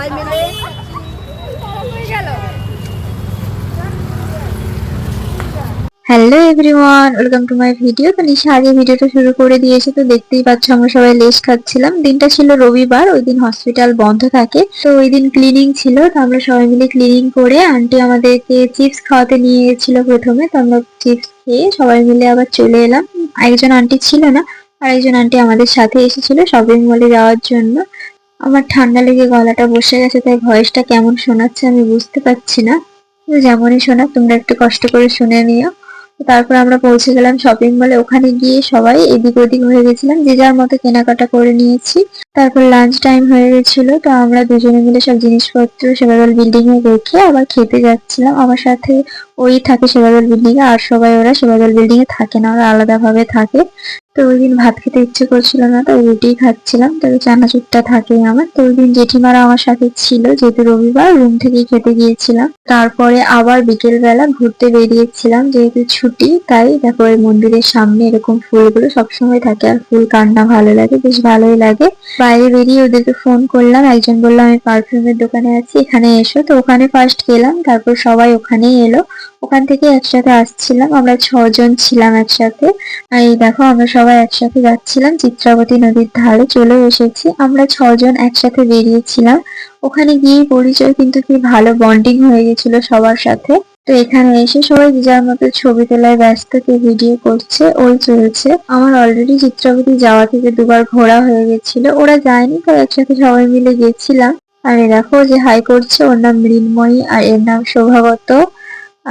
সবাই মিলে hello everyone, welcome to my video. তো নিশা আগে ভিডিওটা শুরু করে দিয়েছে, তো দেখতেই পাচ্ছ আমরা সবাই লেস খাচ্ছিলাম। দিনটা ছিল রবিবার, ওই দিন হসপিটাল বন্ধ থাকে, তো ওই দিন ক্লিনিং ছিল। তো আমরা সবাই মিলে ক্লিনিং করে আন্টি আমাদেরকে চিপস খাওয়াতে নিয়ে গেছিল প্রথমে, তো আমরা চিপস খেয়ে সবাই মিলে আবার চলে এলাম। একজন আন্টি ছিল না, আর একজন আন্টি আমাদের সাথে এসেছিল শপিং মলে যাওয়ার জন্য। আমার ঠান্ডা লেগে গলাটা বসে গেছে, তাই ভয়েসটা কেমন শোনাচ্ছে আমি বুঝতে পারছি না। তো যেমনই শোনাক তোমরা একটু কষ্ট করে শুনে নিও। তো তারপর আমরা পৌঁছে গেলাম শপিং মলে। ওখানে গিয়ে সবাই এদিক ওদিক হয়ে গেছিলাম, যে যার মতো কেনাকাটা করে নিয়েছি। তারপর লাঞ্চ টাইম হয়ে গেছিল, তো আমরা দুজনে মিলে সব জিনিসপত্র সেবাদল বিল্ডিং এ রেখে আবার খেতে যাচ্ছিলাম। আমার সাথে ওই থাকে সেবাদল বিল্ডিং এ, আর সবাই ওরা সেবাদল বিল্ডিং এ থাকে না, ওরা আলাদা ভাবে থাকে। তো ওই দিন ভাত খেতে ইচ্ছে করছিল না, তো রুটি খাচ্ছিলাম। তবে চানাচুরটা থাকেই আমার। তো ওই দিন জেঠিমারা আমার সাথে ছিল, যেহেতু রবিবার রুম থেকেই খেতে গিয়েছিলাম। তারপরে আবার বিকেল বেলা ঘুরতে বেরিয়েছিলাম, যেহেতু ছুটি তাই। দেখো এই মন্দিরের সামনে এরকম ফুলগুলো সবসময় থাকে, আর ফুল কার না ভালো লাগে, বেশ ভালোই লাগে। বাইরে বেরিয়ে ওদেরকে ফোন করলাম, একজন বললো আমি পারফিউমের দোকানে আছি, এখানে এসো। তো ওখানে ফার্স্ট গেলাম, তারপর সবাই ওখানেই এলো। ওখান থেকে একসাথে আসছিলাম, আমরা 6 জন ছিলাম একসাথে। আর এই দেখো আমরা সবাই একসাথে যাচ্ছিলাম, চিত্রাবতী নদীর ধারে চলে এসেছি। আমরা 6 জন একসাথে বেরিয়েছিলাম। ওখানে গিয়ে পরিচয় কিন্তু কি ভালো বন্ডিং হয়ে গেছিল সবার সাথে। তো এখানে এসে সবাই যে যার মতো ছবি তোলায় ব্যস্ত, কেউ ভিডিও করছে, ওই চলছে। আমার অলরেডি চিত্রাবতী যাওয়া থেকে 2বার ঘোরা হয়ে গেছিল, ওরা যায়নি, তাই একসাথে সবাই মিলে গেছিলাম। আর এই দেখো যে হাই করছে, ওর নাম মৃন্ময়ী আর এর নাম শোভাগত।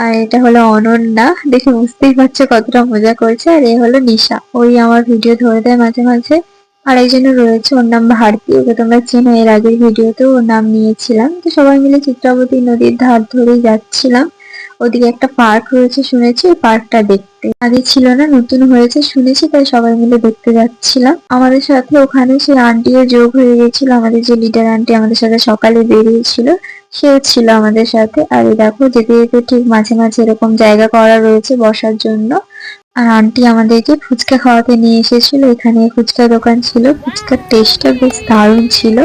আর এটা হলো অনন্যা, দেখে বুঝতেই পারছো কতটা মজা করছে। আর এ হলো নিশা, ওই আমার ভিডিও ধরে দেয় মাঝে মাঝে। আর একজনও রয়েছে, ওর নাম ভারতী, ওকে তোমরা চেনো, এর আগের ভিডিওতেও ওর নাম নিয়েছিলাম। তো সবাই মিলে চিত্রাবতী নদীর ধার ধরেই যাচ্ছিলাম। ওদিকে একটা পার্ক রয়েছে শুনেছি, ওই পার্কটা দেখতে। আগে ছিল না, নতুন হয়েছে শুনেছি, তাই সবাই মিলে দেখতে যাচ্ছিলাম। আমাদের সাথে ওখানে সেই আন্টিও যোগ হয়ে গেছিল, আমাদের যে লিডার আন্টি আমাদের সাথে সকালে বেরিয়েছিল, সেও ছিল আমাদের সাথে। আর এই দেখো যেতে যেতে ঠিক মাঝে মাঝে এরকম জায়গা করা রয়েছে বসার জন্য। আর আন্টি আমাদেরকে ফুচকা খাওয়াতে নিয়ে এসেছিল, এখানে ফুচকা দোকান ছিল, ফুচকার টেস্টটা বেশ দারুণ ছিল।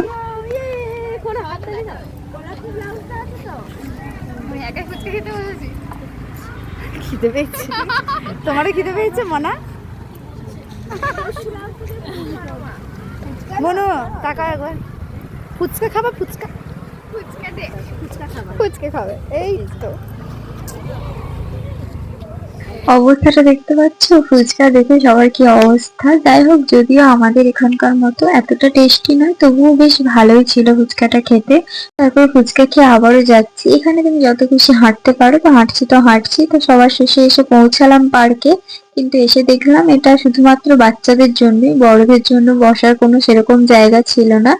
খিদে পেয়েছে, তোমারও খিদে পেয়েছে মনা? মনু টাকা একবার ফুচকা খাবা? ফুচকা ফুচকা খাবে, এই তো অবস্থাটা দেখতে পাচ্ছ, ফুচকা দেখে সবার কি অবস্থা। যাই হোক, যদিও আমাদের এখানকার মতো এতটা টেস্টি নয়, তবুও বেশ ভালোই ছিল ফুচকাটা খেতে। তারপর ফুচকা খেয়ে আবারও যাচ্ছি। এখানে তুমি যত খুশি হাঁটতে পারো, তো হাঁটছি তো হাঁটছি। তো সবার শেষে এসে পৌঁছালাম পার্কে, কিন্তু এসে দেখলাম এটা শুধুমাত্র বাচ্চাদের জন্যই, বড়দের জন্য বসার কোনো সেরকম জায়গা ছিল না।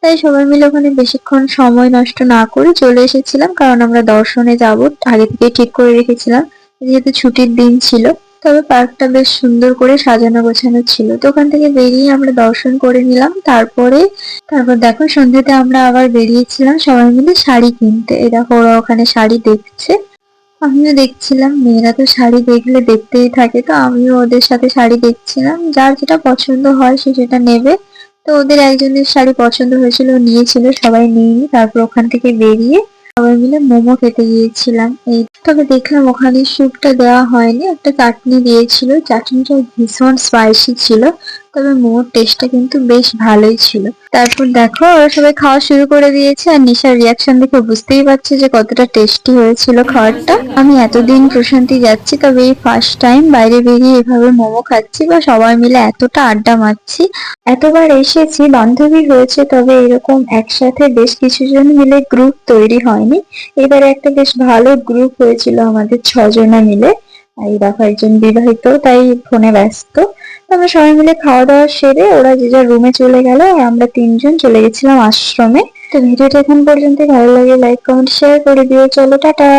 তাই সবাই মিলে ওখানে বেশিক্ষণ সময় নষ্ট না করে চলে এসেছিলাম, কারণ আমরা দর্শনে যাব আগে থেকে ঠিক করে রেখেছিলাম, যেহেতু ছুটির দিন ছিল। তবে পার্কটা বেশ সুন্দর করে সাজানো গোছানো ছিল। তো ওখান থেকে বেরিয়ে আমরা দর্শন করে নিলাম। তারপর দেখো সন্ধ্যেতে আমরা আবার বেরিয়েছিলাম সবাই মিলে শাড়ি কিনতে। এই দেখো ওরা ওখানে শাড়ি দেখছে, আমিও দেখছিলাম। মেয়েরা তো শাড়ি দেখলে দেখতেই থাকে, তো আমিও ওদের সাথে শাড়ি দেখছিলাম। যার যেটা পছন্দ হয় সে সেটা নেবে। তো ওদের একজনের শাড়ি পছন্দ হয়েছিল, ও নিয়েছিল, সবাই নিইনি। তারপর ওখান থেকে বেরিয়ে সবাই মিলে মোমো খেতে গিয়েছিলাম। এই তবে দেখলাম ওখানে স্যুপটা দেওয়া হয়নি, একটা চাটনি দিয়েছিল, চাটনিটা ভীষণ স্পাইসি ছিল। তবে মোমোর টেস্টটা কিন্তু বেশ ভালোই ছিল। তারপর দেখো ওরা সবাই খাওয়া শুরু করে দিয়েছে, আর নিশার রিয়াকশন দেখে বুঝতেই পারছে যে কতটা টেস্টি হয়েছিল খাবারটা। আমি এতদিন প্রশান্তি যাচ্ছি, তবে এই ফার্স্ট টাইম বাইরে বেরিয়ে এভাবে মোমো খাচ্ছি, বা সবাই মিলে এতটা আড্ডা মারছি। এতবার এসেছি, বান্ধবী হয়েছে, তবে এরকম একসাথে বেশ কিছু জন মিলে গ্রুপ তৈরি হয়নি। এবারে একটা বেশ ভালো গ্রুপ হয়েছিল আমাদের 6 জনা মিলে। আর এই দেখো একজন বিবাহিত, তাই ফোনে ব্যস্ত। তো আমরা সবাই মিলে খাওয়া দাওয়া সেরে ওরা যে যার রুমে চলে গেল, আর আমরা 3 জন চলে গেছিলাম আশ্রমে। তো ভিডিওটা এখন পর্যন্ত ভালো লাগে লাইক কমেন্ট শেয়ার করে দিও। চলো টাটা।